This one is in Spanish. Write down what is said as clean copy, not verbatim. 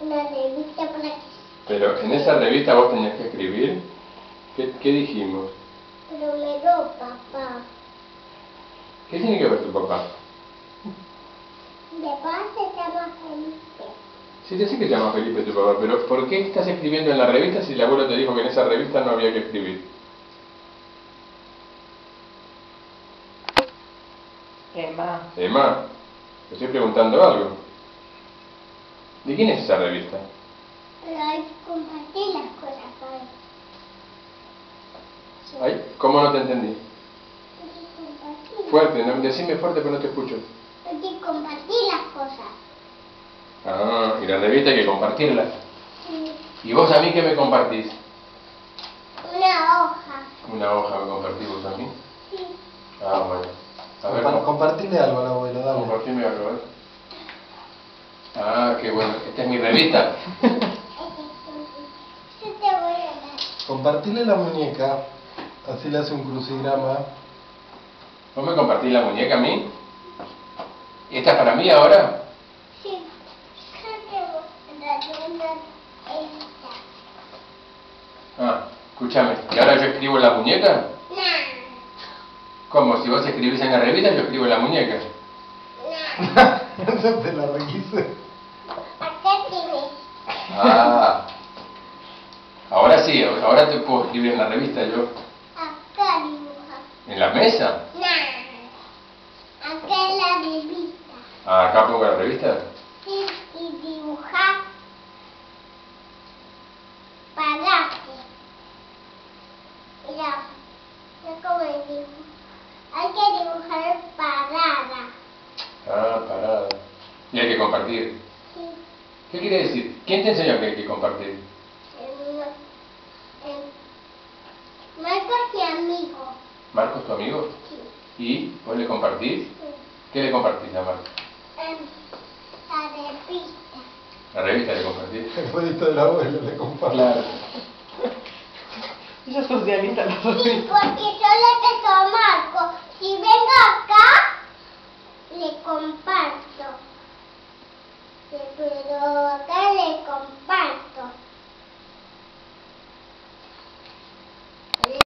una revista para que... Pero en esa revista vos tenías que escribir. ¿Qué dijimos? Pero me dio papá. ¿Qué tiene que ver tu papá? De papá se llama Felipe. Sí, te sé que se llama Felipe tu papá, pero ¿por qué estás escribiendo en la revista si el abuelo te dijo que en esa revista no había que escribir? Emma, te estoy preguntando algo. ¿De quién es esa revista? Pero hay que compartir las cosas con él. Ay, ¿cómo no te entendí? Hay que compartir. Fuerte, no, decime fuerte pero no te escucho. Hay que compartir las cosas. Ah, y la revista hay que compartirla. Sí. ¿Y vos a mí qué me compartís? Una hoja. ¿Una hoja me compartís vos a mí? Sí. Ah, bueno. A ver, Compartirle algo al abuelo, dale. compartime algo, ¿eh? Ah, qué bueno. ¿Esta es mi revista? Yo te voy a dar. Compartirle la muñeca, así le hace un crucigrama. ¿Vos me compartís la muñeca a mí? ¿Esta es para mí ahora? Sí. Yo te voy a dar una esta. Ah, escúchame. ¿Y ahora yo escribo en la muñeca? No. ¿Cómo? Si vos escribís en la revista, yo escribo en la muñeca. No. No te la requise. Acá tienes. Ah. Ahora sí, ahora te puedo escribir en la revista yo. Acá dibuja. ¿En la mesa? No. Acá en la revista. Ah, acá pongo la revista. Sí, y dibujar. Parate. Mira, no como dibujo. Hay que dibujar parada. Ah, parada. Y hay que compartir. Sí. ¿Qué quiere decir? ¿Quién te enseñó que hay que compartir? Marcos y amigos. ¿Marcos tu amigo? Sí. ¿Y vos le compartís? Sí. ¿Qué le compartís a Marcos? La revista. La revista le compartís. El jueguito del abuelo le comparte. Claro. Ella es socialista, la Sí, porque yo le que soy Marcos. Si ven